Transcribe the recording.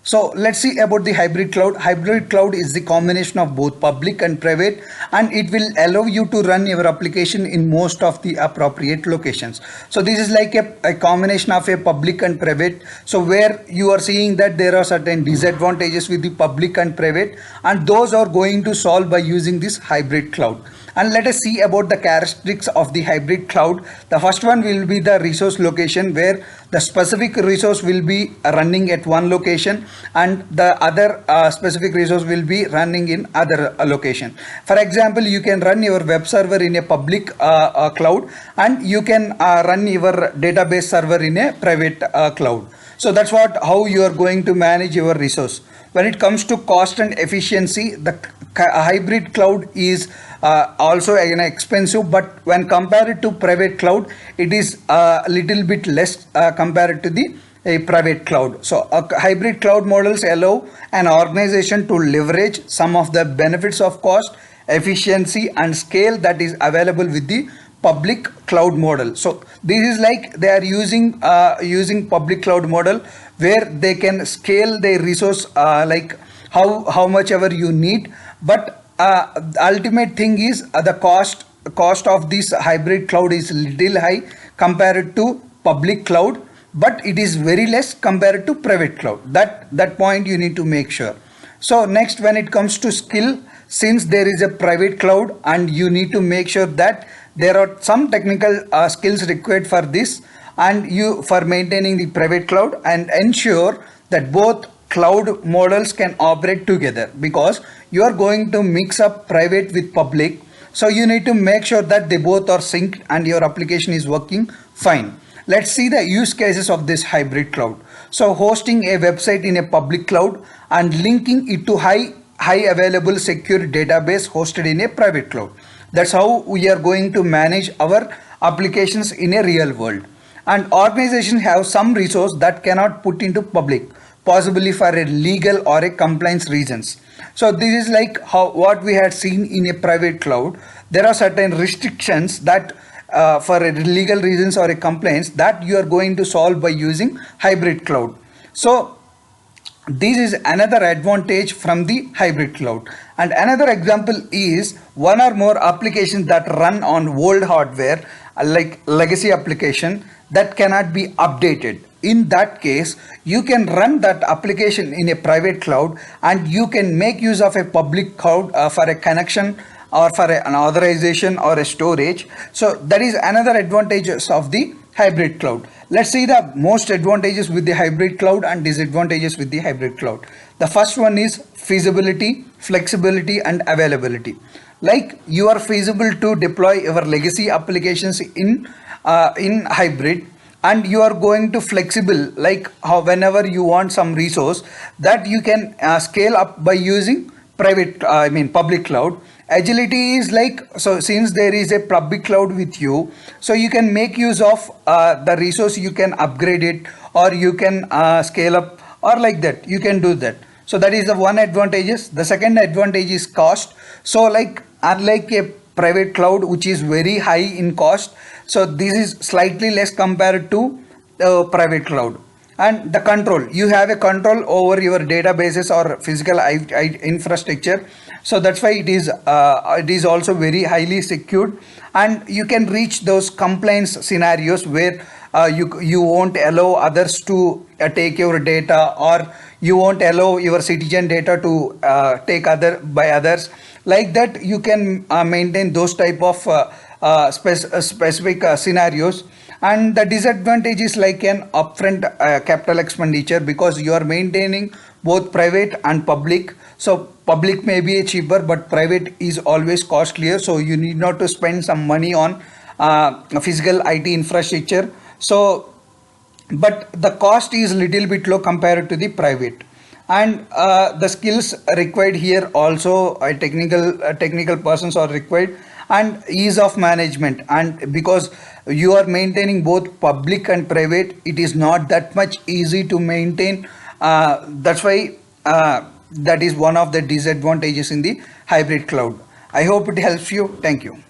So let's see about the hybrid cloud. Hybrid cloud is the combination of both public and private, and it will allow you to run your application in most of the appropriate locations. So this is like a combination of a public and private. So where you are seeing that there are certain disadvantages with the public and private, and those are going to solve by using this hybrid cloud. And let us see about the characteristics of the hybrid cloud. The first one will be the resource location, where the specific resource will be running at one location and the other specific resource will be running in other location. For example, you can run your web server in a public cloud, and you can run your database server in a private cloud. So that's how you are going to manage your resource. When it comes to cost and efficiency, the hybrid cloud is also expensive, but when compared to private cloud, it is a little bit less compared to the a private cloud. So hybrid cloud models allow an organization to leverage some of the benefits of cost, efficiency and scale that is available with the public cloud model. So this is like they are using public cloud model, where they can scale their resource like how much ever you need. But ultimate thing is the cost of this hybrid cloud is little high compared to public cloud, but it is very less compared to private cloud. That point you need to make sure. So next, when it comes to skill, since there is a private cloud, and you need to make sure that there are some technical skills required for this, and you for maintaining the private cloud, and ensure that both cloud models can operate together, because you are going to mix up private with public. So you need to make sure that they both are synced and your application is working fine. Let's see the use cases of this hybrid cloud. So hosting a website in a public cloud and linking it to high available secure database hosted in a private cloud. That's how we are going to manage our applications in a real world. And organizations have some resource that cannot put into public, possibly for a legal or a compliance reasons. So this is like what we had seen in a private cloud. There are certain restrictions that for a legal reasons or a complaints that you are going to solve by using hybrid cloud. So this is another advantage from the hybrid cloud. And another example is one or more applications that run on old hardware, like legacy application that cannot be updated. In that case, you can run that application in a private cloud, and you can make use of a public cloud for a connection or for an authorization or a storage. So that is another advantages of the hybrid cloud. Let's see the most advantages with the hybrid cloud and disadvantages with the hybrid cloud. The first one is feasibility, flexibility and availability. Like you are feasible to deploy your legacy applications in hybrid, and you are going to flexible, like how whenever you want some resource that you can scale up by using public cloud. Agility is like, so since there is a public cloud with you, so you can make use of the resource, you can upgrade it, or you can scale up, or like that you can do that. So that is the one advantages. The second advantage is cost. So like unlike a private cloud which is very high in cost, so this is slightly less compared to private cloud. And the control, you have a control over your databases or physical infrastructure. So that's why it is also very highly secured, and you can reach those compliance scenarios where you won't allow others to take your data, or you won't allow your citizen data to take by others. Like that, you can maintain those type of specific scenarios. And the disadvantage is like an upfront capital expenditure, because you are maintaining both private and public. So public may be cheaper, but private is always costlier. So you need not to spend some money on physical IT infrastructure. So, but the cost is little bit low compared to the private. And the skills required here also, technical persons are required, and ease of management. And because you are maintaining both public and private, it is not that much easy to maintain. That's why that is one of the disadvantages in the hybrid cloud. I hope it helps you. Thank you.